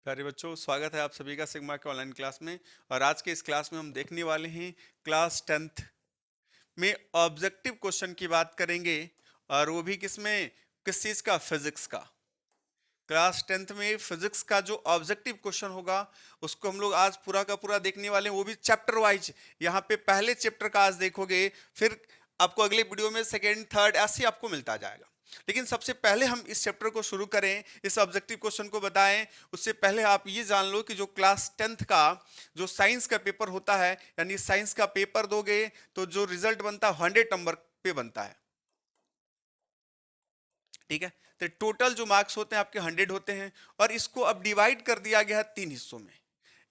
प्यारे बच्चों, स्वागत है आप सभी का सिग्मा के ऑनलाइन क्लास में। और आज के इस क्लास में हम देखने वाले हैं क्लास 10th में ऑब्जेक्टिव क्वेश्चन की बात करेंगे। और वो भी किस चीज़ का? फिजिक्स का। क्लास 10th में फिजिक्स का जो ऑब्जेक्टिव क्वेश्चन होगा उसको हम लोग आज पूरा का पूरा देखने वाले हैं, वो भी चैप्टर वाइज। यहाँ पे पहले चैप्टर का आज देखोगे, फिर आपको अगले वीडियो में सेकेंड थर्ड ऐसे आपको मिलता जाएगा। लेकिन सबसे पहले हम इस चैप्टर को शुरू करें, इस ऑब्जेक्टिव क्वेश्चन को बताएं उससे पहले आप ये जान लो कि जो क्लास 10th का जो साइंस का पेपर होता है, यानी साइंस का पेपर दोगे तो जो रिजल्ट बनता है 100 नंबर पे बनता है। ठीक है, तो टोटल जो मार्क्स होते हैं आपके 100 होते हैं। और इसको अब डिवाइड कर दिया गया है 3 हिस्सों में।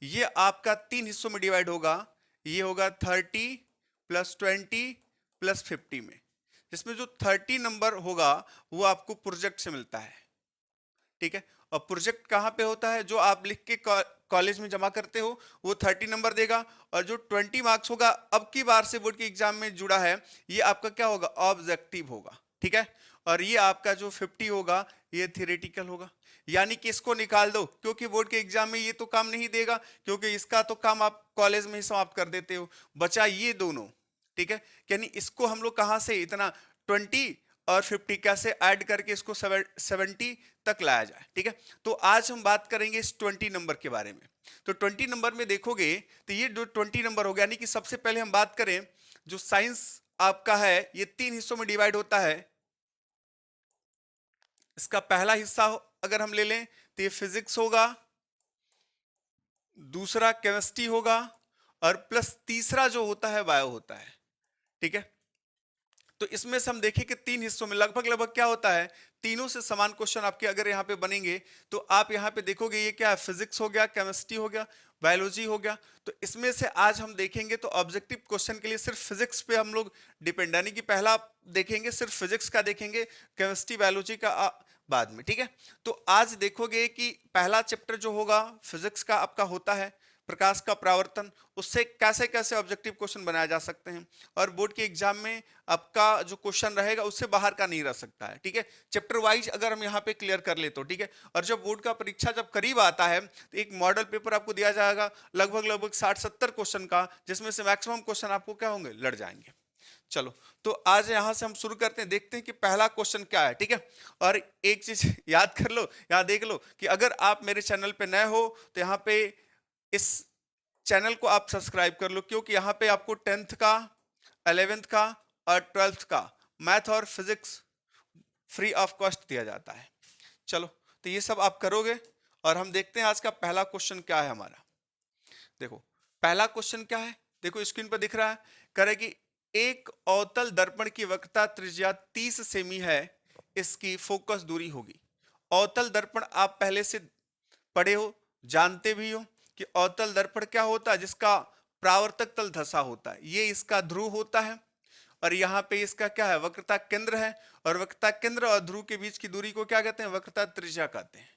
ये आपका 3 हिस्सों में डिवाइड होगा। ये होगा 30 प्लस 20 प्लस 50 में, जिसमें जो 30 नंबर होगा वो आपको प्रोजेक्ट से मिलता है। ठीक है, और प्रोजेक्ट कहाँ पे होता है? जो आप लिख के कॉलेज में जमा करते हो वो 30 नंबर देगा। और जो 20 मार्क्स होगा अब की बार से बोर्ड के एग्जाम में जुड़ा है, ये आपका क्या होगा? ऑब्जेक्टिव होगा। ठीक है, और ये आपका जो 50 होगा ये थियोरेटिकल होगा। यानी कि इसको निकाल दो, क्योंकि बोर्ड के एग्जाम में ये तो काम नहीं देगा, क्योंकि इसका तो काम आप कॉलेज में ही समाप्त कर देते हो। बचा ये दोनों। ठीक है, यानी इसको हम लोग कहाँ से इतना 20 और 50 कैसे ऐड करके इसको 70 तक लाया जाए। ठीक है, तो आज हम बात करेंगे इस 20 नंबर के बारे में। तो 20 नंबर में देखोगे तो ये जो 20 नंबर हो गया, यानी कि सबसे पहले हम बात करें, जो साइंस आपका है ये 3 हिस्सों में डिवाइड होता है। इसका पहला हिस्सा अगर हम ले लें तो ये फिजिक्स होगा, दूसरा केमिस्ट्री होगा, और प्लस तीसरा जो होता है बायो होता है। ठीक है, तो इसमें से हम देखें कि 3 हिस्सों में लगभग लगभग क्या होता है, तीनों से समान क्वेश्चन आपके अगर यहाँ पे बनेंगे तो आप यहाँ पे देखोगे ये क्या है? फिजिक्स हो गया, केमिस्ट्री हो गया, बायोलॉजी हो गया। तो इसमें से आज हम देखेंगे तो ऑब्जेक्टिव क्वेश्चन के लिए सिर्फ फिजिक्स पे हम लोग डिपेंड, यानी कि पहला आप देखेंगे सिर्फ फिजिक्स का देखेंगे, केमिस्ट्री बायोलॉजी का बाद में। ठीक है, तो आज देखोगे कि पहला चैप्टर जो होगा फिजिक्स का आपका होता है प्रकाश का परावर्तन। उससे कैसे कैसे ऑब्जेक्टिव क्वेश्चन बनाए जा सकते हैं, और बोर्ड के एग्जाम में आपका जो क्वेश्चन रहेगा उससे बाहर का नहीं रह सकता है। ठीक है, चैप्टर वाइज अगर हम यहाँ पे क्लियर कर ले तो ठीक है। और जब बोर्ड का परीक्षा जब करीब आता है तो एक मॉडल पेपर आपको दिया जाएगा लगभग लगभग 60-70 क्वेश्चन का, जिसमें से मैक्सिमम क्वेश्चन आपको क्या होंगे? लड़ जाएंगे। चलो, तो आज यहां से हम शुरू करते हैं, देखते हैं कि पहला क्वेश्चन क्या है। ठीक है, और एक चीज याद कर लो, यहाँ देख लो कि अगर आप मेरे चैनल पे नए हो तो यहाँ पे इस चैनल को आप सब्सक्राइब कर लो, क्योंकि यहाँ पे आपको 10th का, 11th का और 12th का मैथ और फिजिक्स फ्री ऑफ कॉस्ट दिया जाता है। चलो, तो ये सब आप करोगे और हम देखते हैं आज का पहला क्वेश्चन क्या है हमारा। देखो, पहला क्वेश्चन क्या है, देखो स्क्रीन पर दिख रहा है। करे कि एक अवतल दर्पण की वक्रता त्रिज्या 30 सेमी है, इसकी फोकस दूरी होगी। अवतल दर्पण आप पहले से पढ़े हो, जानते भी हो कि अवतल दर्पण क्या होता है? जिसका परावर्तक तल धसा होता है, ये इसका ध्रुव होता है। और यहाँ पे इसका क्या है? वक्रता केंद्र है। और वक्रता केंद्र और ध्रुव के बीच की दूरी को क्या कहते हैं? वक्रता त्रिज्या कहते हैं।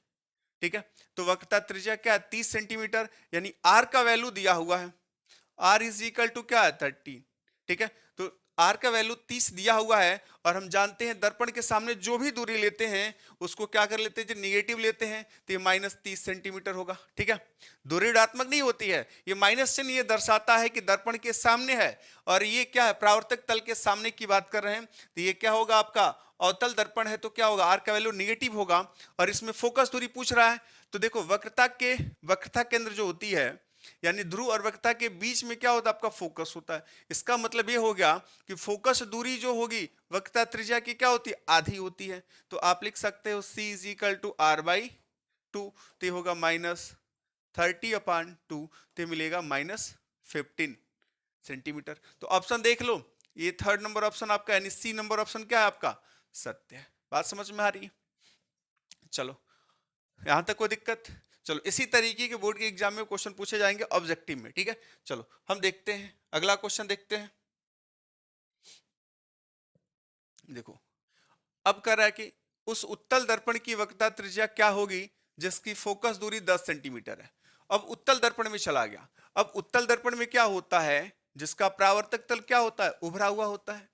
ठीक है, तो वक्रता त्रिज्या क्या है? 30 सेंटीमीटर, यानी आर का वैल्यू दिया हुआ है। आर इज इक्वल टू क्या है? 30। ठीक है, तो आर का वैल्यू 30 दिया हुआ है। और हम जानते हैं दर्पण के सामने जो भी दूरी लेते हैं उसको क्या कर लेते हैं? जो निगेटिव लेते हैं तो ये -30 सेंटीमीटर होगा। ठीक है, दूरी ऋणात्मक नहीं होती है, ये माइनस चिन्ह ये दर्शाता है कि दर्पण के सामने है। और ये क्या है? परावर्तक तल के सामने की बात कर रहे हैं, तो ये क्या होगा आपका? अवतल दर्पण है तो क्या होगा? आर का वैल्यू निगेटिव होगा। और इसमें फोकस दूरी पूछ रहा है, तो देखो वक्रता केंद्र जो होती है, यानी ध्रुव और वक्रता के बीच में क्या होता है? आपका फोकस होता है। इसका मतलब ये हो गया कि फोकस दूरी जो होगी वक्रता त्रिज्या की क्या होती है? आधी होती है। तो आप लिख सकते हो C is equal to R/2, तो ये होगा -30/2, तो मिलेगा -15 सेंटीमीटर। तो ऑप्शन देख लो, ये थर्ड नंबर ऑप्शन आपका, यानी सी नंबर ऑप्शन क्या है आपका? सत्य है। बात समझ में आ रही है? चलो, यहां तक कोई दिक्कत? चलो, इसी तरीके के बोर्ड के एग्जाम में क्वेश्चन पूछे जाएंगे ऑब्जेक्टिव में। ठीक है, चलो हम देखते हैं अगला क्वेश्चन देखते हैं। देखो, अब कर रहा है कि उस उत्तल दर्पण की वक्रता त्रिज्या क्या होगी जिसकी फोकस दूरी 10 सेंटीमीटर है। अब उत्तल दर्पण में चला गया। अब उत्तल दर्पण में क्या होता है? जिसका परावर्तक तल क्या होता है? उभरा हुआ होता है।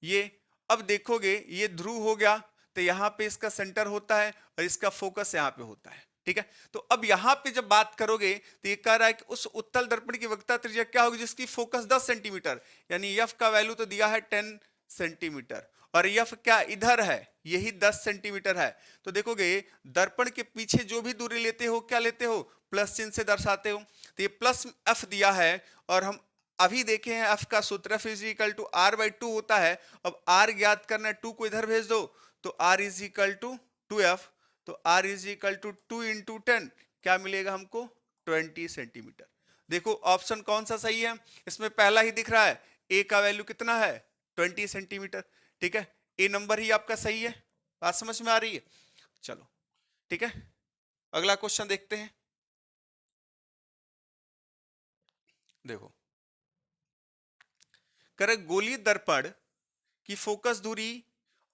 ये अब देखोगे ये ध्रुव हो गया, तो यहाँ पे इसका सेंटर होता है और इसका फोकस यहाँ पे होता है। ठीक है। तो अब यहां पे जब बात करोगे तो ये कह रहा है कि उस उत्तल दर्पण की वक्रता त्रिज्या क्या होगी जिसकी फोकस 10 सेंटीमीटर, यानी एफ का वैल्यू तो दिया है 10 सेंटीमीटर और एफ क्या इधर है, यही 10 सेंटीमीटर है। तो देखोगे दर्पण के पीछे जो भी दूरी लेते हो क्या लेते हो, प्लस चिन्ह से दर्शाते हो। तो ये प्लस एफ दिया है और हम अभी देखे हैं एफ का सूत्र f is equal to r by 2 होता है। अब आर ज्ञात करना है, 2 को इधर भेज दो तो are is equal to 2f, तो r is equal to 2 into 10 क्या मिलेगा हमको 20 सेंटीमीटर। देखो ऑप्शन कौन सा सही है, इसमें पहला ही दिख रहा है a का वैल्यू कितना है 20 सेंटीमीटर, ठीक है। ए नंबर ही आपका सही है, बात समझ में आ रही है। चलो ठीक है, अगला क्वेश्चन देखते हैं। देखो करे गोलीय दर्पण की फोकस दूरी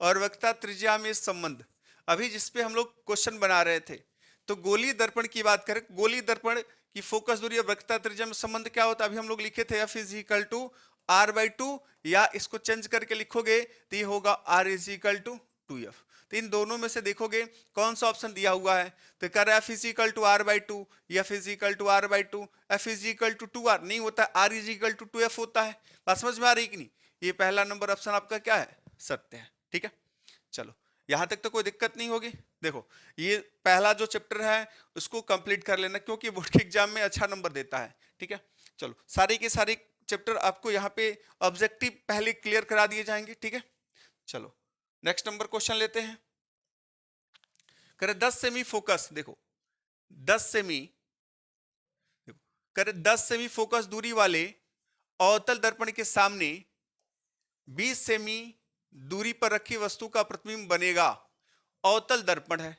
और वक्रता त्रिज्या में संबंध, अभी जिसपे हम लोग क्वेश्चन बना रहे थे। तो गोलीय दर्पण की बात करें, गोलीय दर्पण की फोकस दूरी और वक्रता त्रिज्या में संबंध क्या होता है, अभी हम लोग लिखे थे f is equal to r by 2, या इसको चेंज करके लिखोगे तो ये होगा are is equal to 2f। तो इन दोनों में से देखोगे कौन सा ऑप्शन दिया हुआ है, तो कह रहा है f is equal to r by 2, f is equal to r by 2, f is equal to 2r नहीं होता, are is equal to 2f होता है। बात समझ में आ रही कि नहीं, ये पहला नंबर ऑप्शन आपका क्या है, सत्य है। ठीक है, चलो यहां तक तो कोई दिक्कत नहीं होगी। देखो ये पहला जो चैप्टर है उसको कंप्लीट कर लेना, क्योंकि बोर्ड के एग्जाम में अच्छा नंबर देता है। ठीक है, चलो सारे के सारे चैप्टर आपको यहाँ पे ऑब्जेक्टिव पहले क्लियर करा दिए जाएंगे। ठीक है, चलो नेक्स्ट नंबर क्वेश्चन लेते हैं। करे 10 सेमी फोकस, देखो 10 सेमी, करे 10 सेमी फोकस दूरी वाले अवतल दर्पण के सामने 20 सेमी दूरी पर रखी वस्तु का प्रतिबिंब बनेगा। अवतल दर्पण है,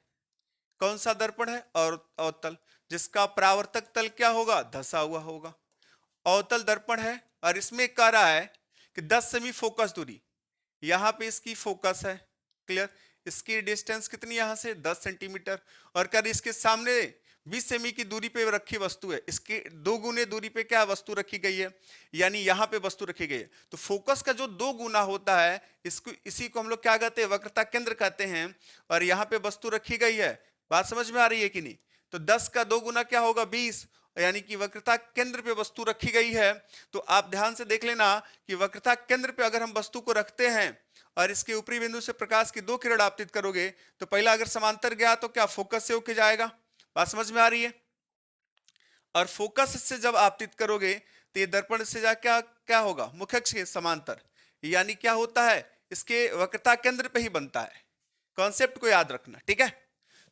कौन सा दर्पण है, और अवतल, जिसका परावर्तक तल क्या होगा, धंसा हुआ होगा। अवतल दर्पण है और इसमें कह रहा है कि 10 सेमी फोकस दूरी, यहां पे इसकी फोकस है, क्लियर, इसकी डिस्टेंस कितनी यहां से 10 सेंटीमीटर, और कर इसके सामने 20 सेमी की दूरी पे रखी वस्तु है, इसके 2 गुने दूरी पे क्या वस्तु रखी गई है, यानी यहां पे वस्तु रखी गई है। तो फोकस का जो 2 गुना होता है इसको, इसी को हम लोग क्या कहते हैं, वक्रता केंद्र कहते हैं, और यहाँ पे वस्तु रखी गई है। बात समझ में आ रही है कि नहीं, तो 10 का 2 गुना क्या होगा 20, यानी कि वक्रता केंद्र पे वस्तु रखी गई है। तो आप ध्यान से देख लेना कि वक्रता केंद्र पे अगर हम वस्तु को रखते हैं और इसके ऊपरी बिंदु से प्रकाश की 2 किरण आपतित करोगे, तो पहला अगर समांतर गया तो क्या फोकस से होके जाएगा। बात समझ में आ रही है, और फोकस से जब आपतित करोगे तो ये दर्पण से जा क्या क्या होगा, मुख्यक्ष के समांतर, यानी क्या होता है, इसके वक्रता केंद्र पे ही बनता है। कॉन्सेप्ट को याद रखना, ठीक है।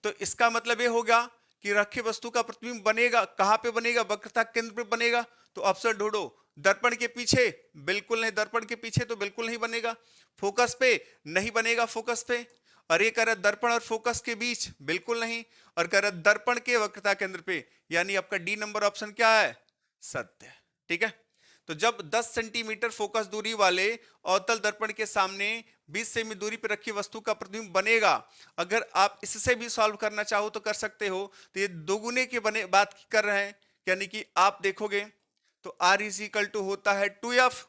तो इसका मतलब ये होगा कि रखी वस्तु का प्रतिबिंब बनेगा, कहां पे बनेगा, वक्रता केंद्र पे बनेगा। तो ऑप्शन ढूंढो, दर्पण के पीछे बिल्कुल नहीं, दर्पण के पीछे तो बिल्कुल नहीं बनेगा, फोकस पे नहीं बनेगा, फोकस पे, और ये कह रहा दर्पण और फोकस के बीच बिल्कुल नहीं, और कह रहा दर्पण के वक्रता केंद्र पे, यानी आपका डी नंबर ऑप्शन क्या है, सत्य। ठीक है, तो जब 10 सेंटीमीटर फोकस दूरी वाले अवतल दर्पण के सामने 20 सेमी दूरी पर रखी वस्तु का प्रतिबिंब बनेगा, अगर आप इससे भी सॉल्व करना चाहो तो कर सकते हो। तो ये दोगुने के बने बात कर रहे हैं, यानी कि आप देखोगे तो r इज इक्वल टू होता है 2f,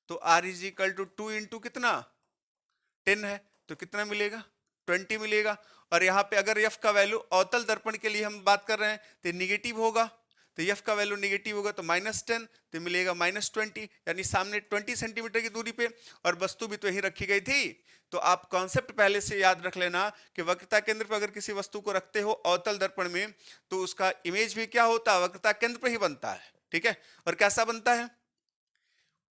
तो r is equal to 2 into कितना 10 है, तो कितना मिलेगा 20 मिलेगा। और यहाँ पे अगर f का वैल्यू अवतल दर्पण के लिए हम बात कर रहे हैं तो निगेटिव होगा, तो f का वैल्यू निगेटिव होगा तो -10, तो मिलेगा -20, यानी सामने 20 सेंटीमीटर की दूरी पे, और वस्तु भी तो यही रखी गई थी। तो आप कॉन्सेप्ट पहले से याद रख लेना कि वक्रता केंद्र पर अगर किसी वस्तु को रखते हो अवतल दर्पण में, तो उसका इमेज भी क्या होता है, वक्रता केंद्र पर ही बनता है। ठीक है, और कैसा बनता है,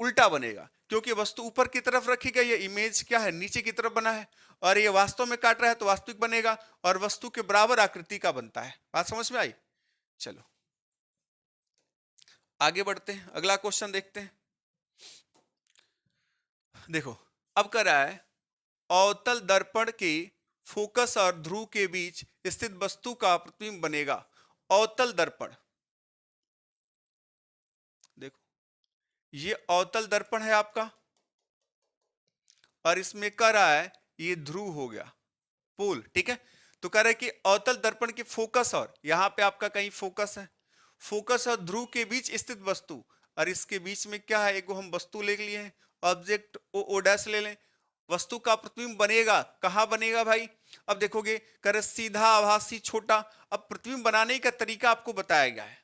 उल्टा बनेगा, क्योंकि वस्तु ऊपर की तरफ रखी गई है, इमेज क्या है, नीचे की तरफ बना है, और ये वास्तव में काट रहा है तो वास्तविक बनेगा, और वस्तु के बराबर आकृति का बनता है। बात समझ में आई, चलो आगे बढ़ते हैं, अगला क्वेश्चन देखते हैं। देखो अब कर रहा है अवतल दर्पण के फोकस और ध्रुव के बीच स्थित वस्तु का प्रतिबिंब बनेगा। अवतल दर्पण, देखो ये अवतल दर्पण है आपका, और इसमें कह रहा है ये ध्रुव हो गया, पोल। ठीक है, तो कह रहा है कि अवतल दर्पण के फोकस, और यहां पे आपका कहीं फोकस है, फोकस और ध्रुव के बीच स्थित वस्तु, और इसके बीच में क्या है, एक हम वस्तु ले लिए हैं, ऑब्जेक्ट ओ डैश ले लें, वस्तु का प्रतिबिंब बनेगा, कहां बनेगा भाई, अब देखोगे कर सीधा आभासी छोटा। अब प्रतिबिंब बनाने का तरीका आपको बताया गया है।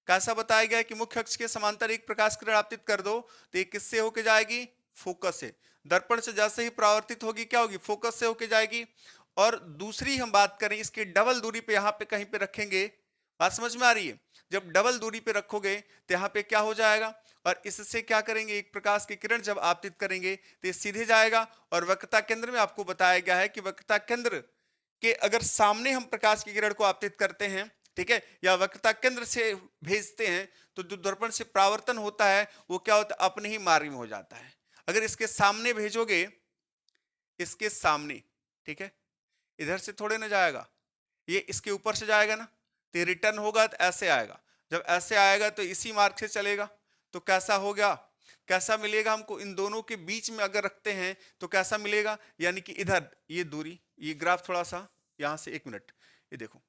कैसा बताया गया है कि मुख्य अक्ष के समांतर एक प्रकाश किरण आपतित कर दो तो ये किससे होके जाएगी? फोकस से। दर्पण से जैसे ही परावर्तित होगी क्या होगी? फोकस से होके जाएगी। और दूसरी हम बात करें इसके डबल दूरी पे, यहाँ पे कहीं पे रखेंगे, बात समझ में आ रही है? जब डबल दूरी पे रखोगे तो यहाँ पे क्या हो जाएगा? और इससे क्या करेंगे, एक प्रकाश की किरण जब आपतित करेंगे तो ये सीधे जाएगा। और वक्रता केंद्र में आपको बताया गया है कि वक्रता केंद्र के अगर सामने हम प्रकाश की किरण को आपतित करते हैं, ठीक है, या वक्रता केंद्र से भेजते हैं, तो जो दर्पण से परावर्तन होता है वो क्या होता है? अपने ही मार्ग में हो जाता है। अगर इसके सामने भेजोगे, इसके सामने, ठीक है, इधर से थोड़े ना जाएगा, ये इसके ऊपर से जाएगा ना, तो ये रिटर्न होगा तो ऐसे आएगा। जब ऐसे आएगा तो इसी मार्ग से चलेगा। तो कैसा हो गया, कैसा मिलेगा हमको? इन दोनों के बीच में अगर रखते हैं तो कैसा मिलेगा? यानी कि इधर ये दूरी, ये ग्राफ थोड़ा सा यहां से, 1 मिनट, ये देखो,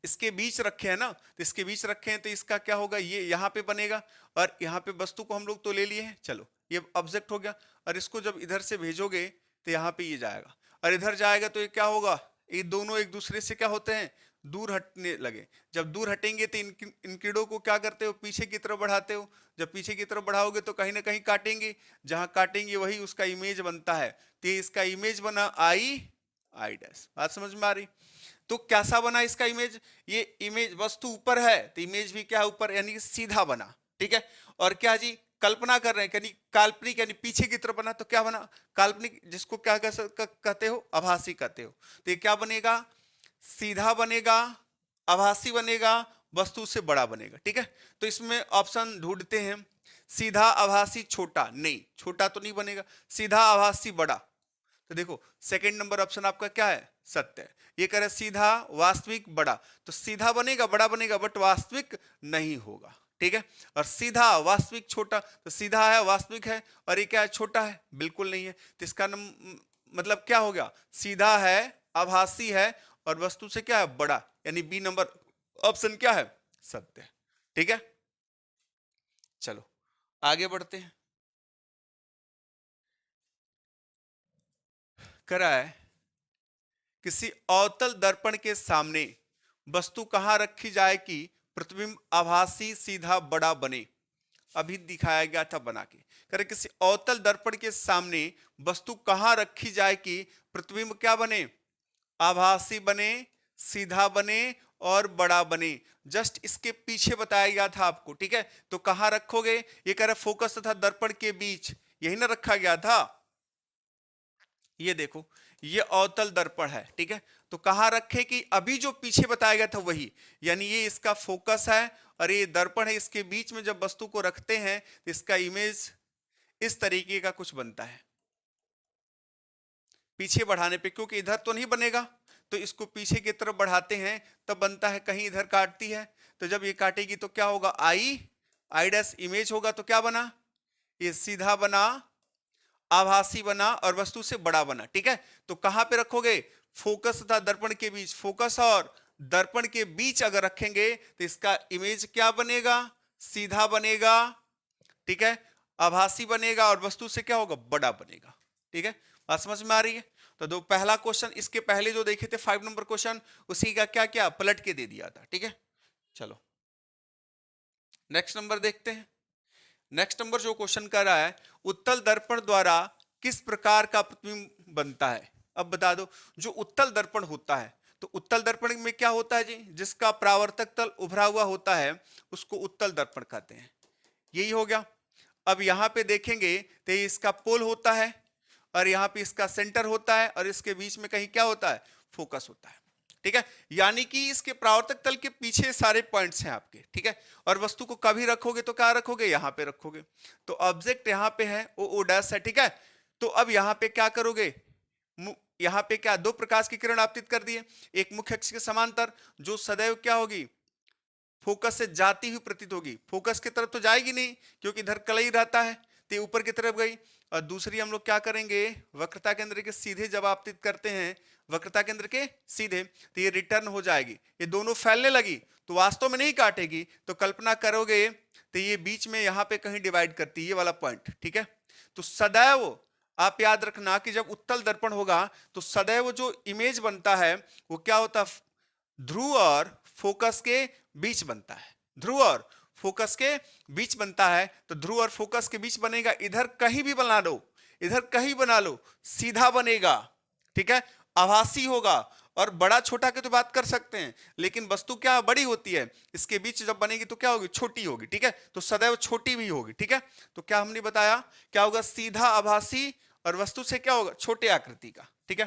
इसके बीच रखे हैं ना, तो इसके बीच रखे हैं तो इसका क्या होगा? ये यहाँ पे बनेगा। और यहाँ पे वस्तु को हम लोग तो ले लिए हैं, चलो ये ऑब्जेक्ट हो गया। और इसको जब इधर से भेजोगे तो यहाँ पे ये जाएगा, और इधर जाएगा तो ये क्या होगा? ये दोनों एक दूसरे से क्या होते हैं? दूर हटने लगे। जब दूर हटेंगे तो इन कीड़ों को क्या करते हो? पीछे की तरफ बढ़ाते हो। जब पीछे की तरफ बढ़ाओगे तो कहीं ना कहीं काटेंगे, जहां काटेंगे वही उसका इमेज बनता है। तो इसका इमेज बना आई डैश। बात समझ में आ रही? तो कैसा बना इसका इमेज? ये इमेज वस्तु ऊपर है तो इमेज भी क्या है? ऊपर, यानी सीधा बना, ठीक है। और क्या जी, कल्पना कर रहे हैं, यानी काल्पनिक, यानी पीछे की तरफ बना तो क्या बना? काल्पनिक, जिसको क्या कहते हो? आभासी कहते हो। तो ये क्या बनेगा? सीधा बनेगा, आभासी बनेगा, वस्तु से बड़ा बनेगा, ठीक है। तो इसमें ऑप्शन ढूंढते हैं, सीधा आभासी छोटा, नहीं छोटा तो नहीं बनेगा, सीधा आभासी बड़ा। तो देखो सेकंड नंबर ऑप्शन आपका क्या है? सत्य है। ये कह रहे सीधा वास्तविक बड़ा, तो सीधा बनेगा, बड़ा बनेगा, बट वास्तविक नहीं होगा, ठीक है। और सीधा वास्तविक छोटा, तो सीधा है, वास्तविक है, और ये क्या है? छोटा है, बिल्कुल नहीं है। तो इसका मतलब क्या हो गया? सीधा है, आभासी है, और वस्तु से क्या है? बड़ा, यानी बी नंबर ऑप्शन क्या है? सत्य है, ठीक है। चलो आगे बढ़ते हैं। करा है किसी अवतल दर्पण के सामने वस्तु कहां रखी जाए कि प्रतिबिंब आभासी सीधा बड़ा बने? अभी दिखाया गया था बना के। करे किसी अवतल दर्पण के सामने वस्तु कहां रखी जाए कि प्रतिबिंब क्या बने? आभासी बने, सीधा बने और बड़ा बने। जस्ट इसके पीछे बताया गया था आपको, ठीक है। तो कहां रखोगे? ये कह रहे फोकस तथा दर्पण के बीच, यही ना रखा गया था। ये देखो, ये अवतल दर्पण है, ठीक है। तो कहां रखे कि अभी जो पीछे बताया गया था वही, यानी ये इसका फोकस है और ये दर्पण है। इसके बीच में जब वस्तु को रखते हैं तो इसका इमेज इस तरीके का कुछ बनता है। पीछे बढ़ाने पे, क्योंकि इधर तो नहीं बनेगा, तो इसको पीछे की तरफ बढ़ाते हैं तब बनता है। कहीं इधर काटती है तो जब ये काटेगी तो क्या होगा? आई डैश इमेज होगा। तो क्या बना? ये सीधा बना, आभासी बना और वस्तु से बड़ा बना, ठीक है। तो कहां पे रखोगे? फोकस तथा दर्पण के बीच। फोकस और दर्पण के बीच अगर रखेंगे तो इसका इमेज क्या बनेगा? सीधा बनेगा, ठीक है, आभासी बनेगा और वस्तु से क्या होगा? बड़ा बनेगा, ठीक है। बात समझ में आ रही है? तो दो पहला क्वेश्चन, इसके पहले जो देखे थे 5 नंबर क्वेश्चन, उसी का क्या क्या पलट के दे दिया था, ठीक है। चलो नेक्स्ट नंबर देखते हैं। नेक्स्ट नंबर जो क्वेश्चन कर रहा है, उत्तल दर्पण द्वारा किस प्रकार का प्रतिबिंब बनता है? अब बता दो। जो उत्तल दर्पण होता है, तो उत्तल दर्पण में क्या होता है जी? जिसका परावर्तक तल उभरा हुआ होता है उसको उत्तल दर्पण कहते हैं। यही हो गया। अब यहां पे देखेंगे तो इसका पोल होता है और यहाँ पे इसका सेंटर होता है और इसके बीच में कहीं क्या होता है? फोकस होता है, ठीक है। यानी कि इसके परावर्तक तल के पीछे सारे पॉइंट्स हैं आपके, ठीक है। और वस्तु को कभी रखोगे तो क्या रखोगे? यहाँ पे रखोगे। तो ऑब्जेक्ट यहाँ पे है, ओ डैश है, ठीक है। तो अब यहाँ पे क्या करोगे? यहाँ पे क्या दो प्रकाश की किरण आपतित कर दिए, एक मुख्य अक्ष के समांतर, जो सदैव क्या होगी? फोकस से जाती हुई प्रतीत होगी। फोकस की तरफ तो जाएगी नहीं क्योंकि इधर कलई रहता है, तो ऊपर की तरफ गई। और दूसरी हम लोग क्या करेंगे? वक्रता केंद्र के सीधे जब आपतित करते हैं, वक्रता केंद्र के सीधे, तो ये रिटर्न हो जाएगी। ये दोनों फैलने लगी तो वास्तव में नहीं काटेगी, तो कल्पना करोगे तो ये बीच में यहाँ पे कहीं डिवाइड करती है, ये वाला पॉइंट, ठीक है। तो सदैव आप याद रखना कि जब उत्तल दर्पण होगा तो सदैव जो इमेज बनता है वो क्या होता है, ध्रुव और फोकस के बीच बनता है। ध्रुव और फोकस के बीच बनता है। तो ध्रुव और फोकस के बीच बनेगा, इधर कहीं भी बना लो, इधर कहीं बना लो, सीधा बनेगा, ठीक है, आभासी होगा। और बड़ा छोटा की तो बात कर सकते हैं, लेकिन वस्तु क्या बड़ी होती है, इसके बीच जब बनेगी तो क्या होगी, छोटी होगी, ठीक है, तो सदैव छोटी भी होगी, ठीक है। तो क्या हमने बताया, क्या होगा, सीधा आभासी, और वस्तु से क्या होगा, छोटे आकृति का, ठीक है।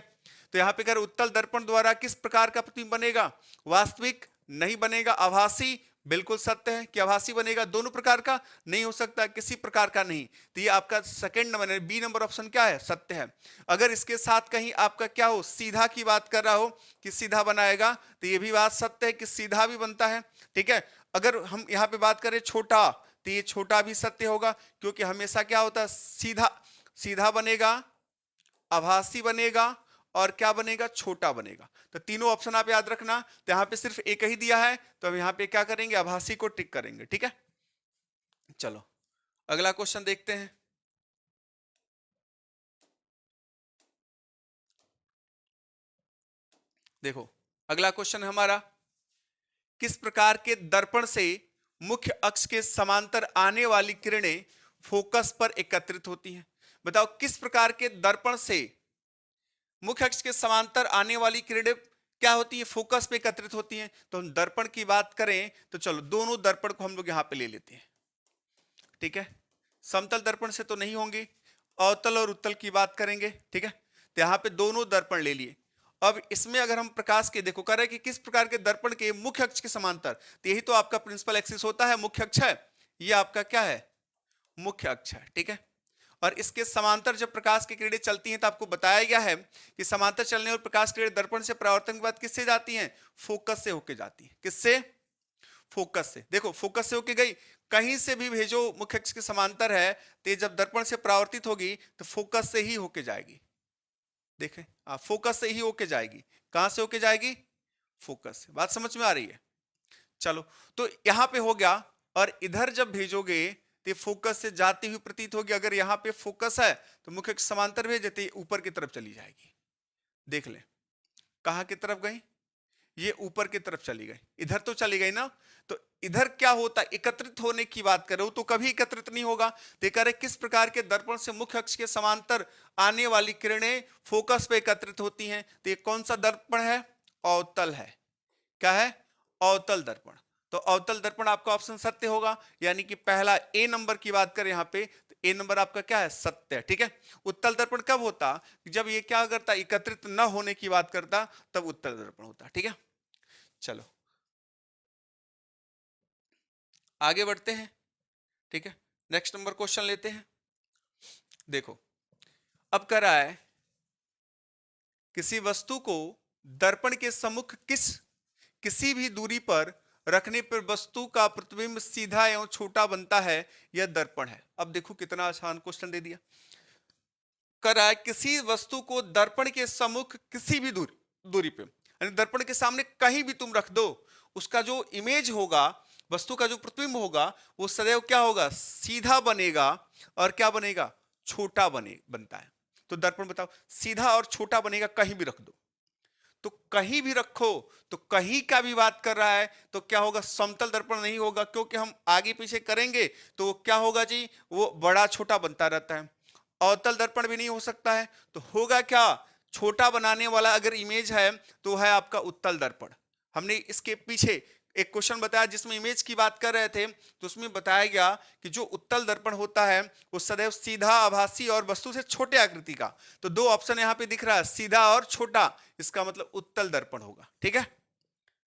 तो यहां पे अगर उत्तल दर्पण द्वारा किस प्रकार का प्रतिबिंब बनेगा, वास्तविक नहीं बनेगा, आभासी बिल्कुल सत्य है कि आभासी बनेगा, दोनों प्रकार का नहीं हो सकता, किसी प्रकार का नहीं। तो ये आपका second number, B number option क्या है, सत्य है। अगर इसके साथ कहीं आपका क्या हो, सीधा की बात कर रहा हो कि सीधा बनाएगा, तो ये भी बात सत्य है कि सीधा भी बनता है, ठीक है। अगर हम यहाँ पे बात करें छोटा, तो ये छोटा भी सत्य होगा, क्योंकि हमेशा क्या होता है, सीधा सीधा बनेगा, आभासी बनेगा, और क्या बनेगा, छोटा बनेगा। तो तीनों ऑप्शन आप याद रखना। तो यहां पे सिर्फ एक ही दिया है, तो हम यहां पे क्या करेंगे, आभासी को टिक करेंगे, ठीक है। चलो अगला क्वेश्चन देखते हैं। देखो अगला क्वेश्चन हमारा, किस प्रकार के दर्पण से मुख्य अक्ष के समांतर आने वाली किरणें फोकस पर एकत्रित होती हैं। बताओ किस प्रकार के दर्पण से मुख्य अक्ष के समांतर आने वाली किरणें क्या होती है, फोकस पे एकत्रित होती हैं। तो हम दर्पण की बात करें तो चलो दोनों दर्पण को हम लोग यहां पे ले लेते हैं, ठीक है। समतल दर्पण से तो नहीं होंगे, अवतल और उत्तल की बात करेंगे, ठीक है। तो यहाँ पे दोनों दर्पण ले लिए। अब इसमें अगर हम प्रकाश के देखो कर रहे कि किस प्रकार के दर्पण के मुख्य अक्ष के समांतर, तो यही तो आपका प्रिंसिपल एक्सिस होता है, मुख्य अक्ष है, ये आपका क्या है, मुख्य अक्ष है, ठीक है। और इसके समांतर जब प्रकाश की किरणें चलती हैं तो आपको बताया गया है कि समांतर चलने और प्रकाश किरणें दर्पण से परावर्तन के बाद किससे जाती हैं, फोकस से होके जाती हैं। किससे, फोकस से। देखो फोकस से होके गई, कहीं से भी भेजो मुख्य अक्ष के समांतर है, तो जब दर्पण से परावर्तित होगी तो फोकस से ही होके जाएगी। देखें फोकस से ही होके जाएगी। कहां से होके जाएगी, फोकस से। बात समझ में आ रही है। चलो तो यहां पे हो गया, और इधर जब भेजोगे तो फोकस से जाती हुई प्रतीत होगी। अगर यहां पे फोकस है तो मुख्य अक्ष समांतर भेजे तो ऊपर की तरफ चली जाएगी। देख ले कहां की तरफ गई, ये ऊपर की तरफ चली गई, इधर तो चली गई ना। तो इधर क्या होता है, एकत्रित होने की बात करो तो कभी एकत्रित नहीं होगा। देखा रहे किस प्रकार के दर्पण से मुख्य अक्ष के समांतर आने वाली किरणें फोकस पे एकत्रित होती हैं। तो ये कौन सा दर्पण है, अवतल है। क्या है, अवतल दर्पण। तो अवतल दर्पण आपका ऑप्शन सत्य होगा, यानी कि पहला ए नंबर की बात करें यहाँ पे, तो ए नंबर आपका क्या है, सत्य है, ठीक है। उत्तल दर्पण कब होता, जब ये क्या करता, एकत्रित न होने की बात करता, तब उत्तल दर्पण होता, ठीक है। चलो आगे बढ़ते हैं, ठीक है। नेक्स्ट नंबर क्वेश्चन लेते हैं। देखो अब कर रहा है, किसी वस्तु को दर्पण के सम्मुख किसी भी दूरी पर रखने पर वस्तु का प्रतिबिंब सीधा एवं छोटा बनता है, यह दर्पण है। अब देखो कितना आसान क्वेश्चन दे दिया। कर रहा है किसी वस्तु को दर्पण के सम्मुख किसी भी दूरी पे, यानी दर्पण के सामने कहीं भी तुम रख दो, उसका जो इमेज होगा, वस्तु का जो प्रतिबिंब होगा, वो सदैव क्या होगा, सीधा बनेगा, और क्या बनेगा, छोटा बनता है। तो दर्पण बताओ सीधा और छोटा बनेगा, कहीं भी रख दो। तो कहीं भी रखो, तो कहीं का भी बात कर रहा है, तो क्या होगा, समतल दर्पण नहीं होगा, क्योंकि हम आगे पीछे करेंगे तो क्या होगा जी, वो बड़ा छोटा बनता रहता है। अवतल दर्पण भी नहीं हो सकता है, तो होगा क्या, छोटा बनाने वाला अगर इमेज है तो है आपका उत्तल दर्पण। हमने इसके पीछे एक क्वेश्चन बताया जिसमें इमेज की बात कर रहे थे, तो उसमें बताया गया कि जो उत्तल दर्पण होता है वो सदैव सीधा, आभासी और वस्तु से छोटे आकृति का। तो दो ऑप्शन यहां पे दिख रहा है, सीधा और छोटा, इसका मतलब उत्तल दर्पण होगा, ठीक है।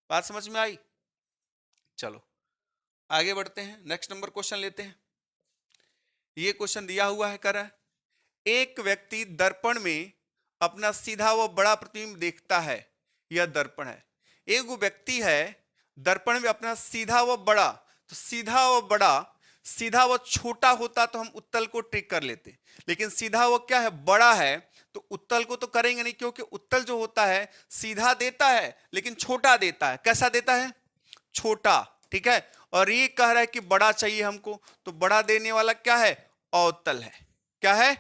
बात समझ में आई। चलो आगे बढ़ते हैं, नेक्स्ट नंबर क्वेश्चन लेते हैं। ये क्वेश्चन दिया हुआ है, कर रहा है, एक व्यक्ति दर्पण में अपना सीधा व बड़ा प्रतिबिंब देखता है, यह दर्पण है। एक व्यक्ति है दर्पण में अपना सीधा व बड़ा, तो सीधा व बड़ा, सीधा व छोटा होता तो हम उत्तल को टिक कर लेते, लेकिन सीधा व क्या है, बड़ा है, तो उत्तल को तो करेंगे नहीं, क्योंकि उत्तल जो होता है सीधा देता है लेकिन छोटा देता है। कैसा देता है, छोटा, ठीक है। और ये कह रहा है कि बड़ा चाहिए हमको, तो बड़ा देने वाला क्या है, अवतल है। क्या है,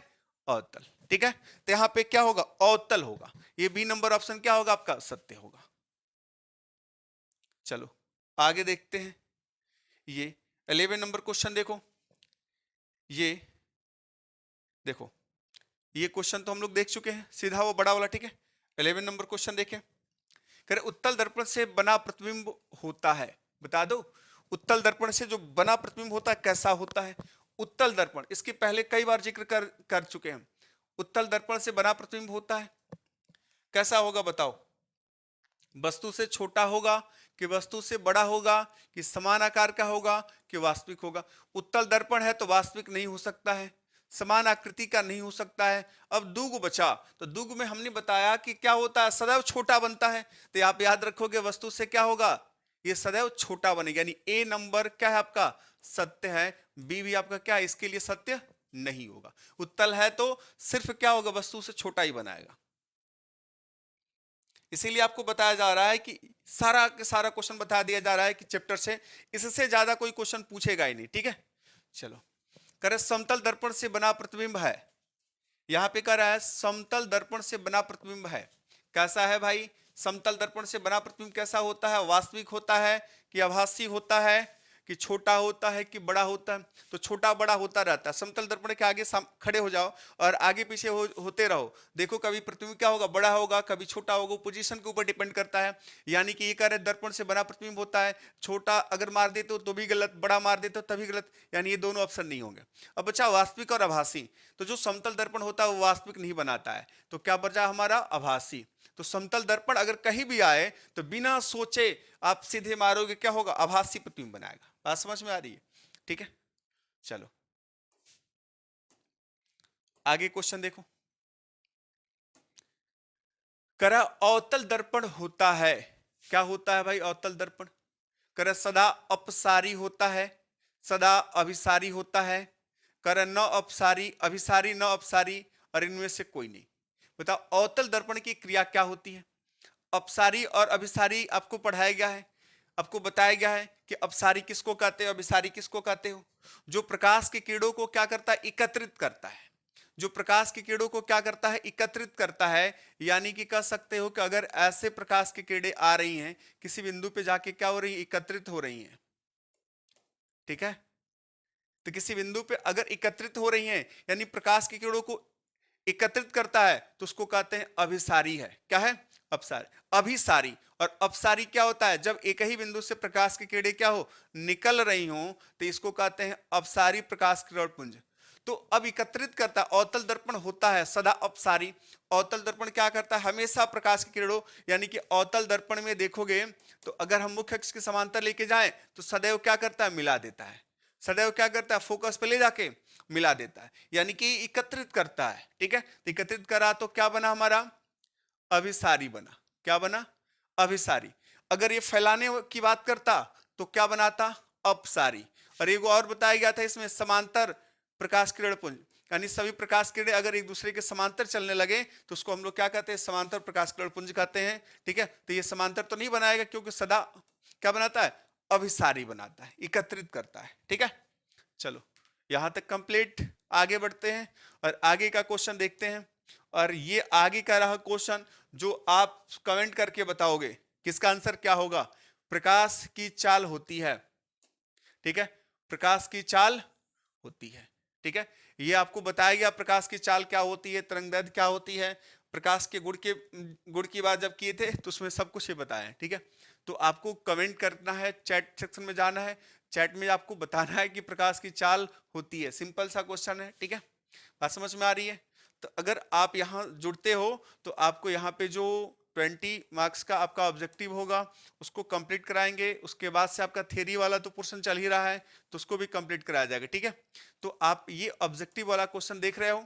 अवतल। ठीक है, तो यहां पे क्या होगा, अवतल होगा। ये बी नंबर ऑप्शन क्या होगा आपका, सत्य होगा। चलो आगे देखते हैं, ये 11 नंबर क्वेश्चन देखो। ये देखो, ये क्वेश्चन तो हम लोग देख चुके हैं, सीधा वो बड़ा वाला, ठीक है। 11 नंबर क्वेश्चन देखें, कह रहे उत्तल दर्पण से बना प्रतिबिंब होता है, बता दो उत्तल दर्पण से जो बना प्रतिबिंब होता है कैसा होता है। उत्तल दर्पण, इसके पहले कई बार जिक्र कर चुके हैं। उत्तल दर्पण से बना प्रतिबिंब होता है कैसा होगा बताओ, वस्तु से छोटा होगा कि वस्तु से बड़ा होगा, कि समान आकार का होगा, कि वास्तविक होगा। उत्तल दर्पण है तो वास्तविक नहीं हो सकता है, समान आकृति का नहीं हो सकता है। अब दुग बचा, तो दुग में हमने बताया कि क्या होता है, सदैव छोटा बनता है। तो आप याद रखोगे वस्तु से क्या होगा, ये सदैव छोटा बनेगा, यानी ए नंबर क्या है आपका, सत्य है। बी भी आपका क्या है, इसके लिए सत्य नहीं होगा। उत्तल है तो सिर्फ क्या होगा, वस्तु से छोटा ही बनाएगा। इसीलिए आपको बताया जा रहा है कि सारा के सारा क्वेश्चन बता दिया जा रहा है कि चैप्टर से, इससे ज्यादा कोई क्वेश्चन पूछेगा ही नहीं, ठीक है। चलो, कह रहे समतल दर्पण से बना प्रतिबिंब है, यहां पे कह रहा है समतल दर्पण से बना प्रतिबिंब है, कैसा है भाई, समतल दर्पण से बना प्रतिबिंब कैसा होता है, वास्तविक होता है कि आभासी होता है, कि छोटा होता है कि बड़ा होता है। तो छोटा बड़ा होता रहता है। समतल दर्पण के आगे खड़े हो जाओ और आगे पीछे होते रहो, देखो कभी प्रतिबिंब क्या होगा, बड़ा होगा, कभी छोटा होगा, पोजीशन के ऊपर डिपेंड करता है। यानी कि ये कह रहे दर्पण से बना प्रतिबिंब होता है, छोटा अगर मार देते हो तो भी गलत, बड़ा मार देते हो तभी गलत, यानी ये दोनों ऑप्शन नहीं होंगे। अब बच्चा वास्तविक और आभासी, तो जो समतल दर्पण होता है वो वास्तविक नहीं बनाता है, तो क्या बचा हमारा, आभासी। तो समतल दर्पण अगर कहीं भी आए तो बिना सोचे आप सीधे मारोगे, क्या होगा, आभासी प्रतिबिंब बनाएगा। बात समझ में आ रही है, ठीक है। चलो आगे क्वेश्चन देखो, करा अवतल दर्पण होता है, क्या होता है भाई अवतल दर्पण, करा सदा अपसारी होता है, सदा अभिसारी होता है, करा न अपसारी, अभिसारी न अपसारी, और इनमें से कोई नहीं। बताओ अवतल दर्पण की क्रिया क्या होती है। अपसारी और अभिसारी आपको पढ़ाया गया है, आपको बताया गया है कि अपसारी किसको कहते हो, अभिसारी किसको कहते हो। जो प्रकाश के किरणों को क्या करता है, एकत्रित करता है, जो प्रकाश की किरणों को क्या करता है, एकत्रित करता है। यानी कि कह सकते हो कि अगर ऐसे प्रकाश की किरणें आ रही हैं, किसी बिंदु पे जाके क्या हो रही है, एकत्रित हो रही हैं, ठीक है। तो किसी बिंदु पे अगर एकत्रित हो रही हैं, यानी प्रकाश की किरणों को एकत्रित करता है, तो उसको कहते हैं अभिसारी है। क्या है, अपसारी, अभिसारी। और अपसारी क्या होता है, जब एक ही बिंदु से प्रकाश की किरणें क्या हो, निकल रही हो, तो इसको कहते हैं अपसारी प्रकाश किरण पुंज। तो अब एकत्रित करता, अवतल दर्पण होता है सदा अपसारी। अवतल दर्पण क्या करता है, हमेशा प्रकाश की किरणों, यानी कि अवतल दर्पण में देखोगे तो अगर हम मुख्य अक्ष के समांतर लेके जाएं तो सदैव क्या करता है, मिला देता है, सदैव क्या करता है, फोकस पे ले जाके मिला देता है, यानी कि एकत्रित करता है, ठीक है। तो एकत्रित करा तो क्या बना हमारा, अभिसारी बना। क्या बना, अभिसारी। अगर ये फैलाने की बात करता तो क्या बनाता, अपसारी। और एक और बताया गया था इसमें, समांतर प्रकाश किरण पुंज, यानी सभी प्रकाश किरणें अगर एक दूसरे के समांतर चलने लगे तो उसको हम लोग क्या कहते हैं, समांतर प्रकाश किरण पुंज कहते हैं, ठीक है। तो ये समांतर तो नहीं बनाएगा क्योंकि सदा क्या बनाता है, अभिसारी बनाता है, एकत्रित करता है, ठीक है। चलो यहां तक कंप्लीट, आगे बढ़ते हैं और आगे का क्वेश्चन देखते हैं। और ये आगे का रहा क्वेश्चन जो आप कमेंट करके बताओगे किसका आंसर क्या होगा। प्रकाश की चाल होती है, ठीक है, प्रकाश की चाल होती है, ठीक है। ये आपको बताया गया प्रकाश की चाल क्या होती है, तरंगदैर्घ्य क्या होती है। प्रकाश के गुण की बात जब किए थे तो उसमें सब कुछ ये बताया, ठीक है। तो आपको कमेंट करना है, चैट सेक्शन में जाना है, चैट में आपको बताना है कि प्रकाश की चाल होती है। सिंपल सा क्वेश्चन है, ठीक है। बात समझ में आ रही है। तो अगर आप यहाँ जुड़ते हो तो आपको यहाँ पे जो 20 मार्क्स का आपका ऑब्जेक्टिव होगा उसको कंप्लीट कराएंगे, उसके बाद से आपका थ्योरी वाला तो पोर्शन चल ही रहा है तो उसको भी कंप्लीट कराया जाएगा, ठीक है। तो आप ये ऑब्जेक्टिव वाला क्वेश्चन देख रहे हो,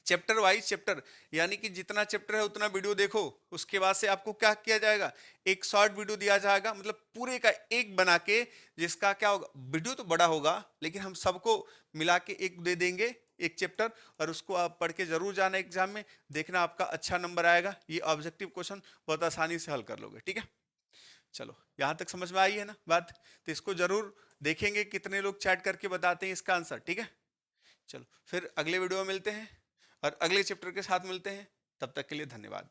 चैप्टर वाइज चैप्टर, यानी कि जितना चैप्टर है उतना वीडियो देखो, उसके बाद से आपको क्या किया जाएगा, एक शॉर्ट वीडियो दिया जाएगा, मतलब पूरे का एक बना के, जिसका क्या होगा, वीडियो तो बड़ा होगा लेकिन हम सबको मिला के एक दे देंगे, एक चैप्टर, और उसको आप पढ़ के जरूर जाना एग्जाम में, देखना आपका अच्छा नंबर आएगा। ये ऑब्जेक्टिव क्वेश्चन बहुत आसानी से हल कर लोगे, ठीक है। चलो यहां तक समझ में आई है ना बात, तो इसको जरूर देखेंगे कितने लोग चैट करके बताते हैं इसका आंसर, ठीक है। चलो फिर अगले वीडियो में मिलते हैं। और अगले चैप्टर के साथ मिलते हैं। तब तक के लिए धन्यवाद।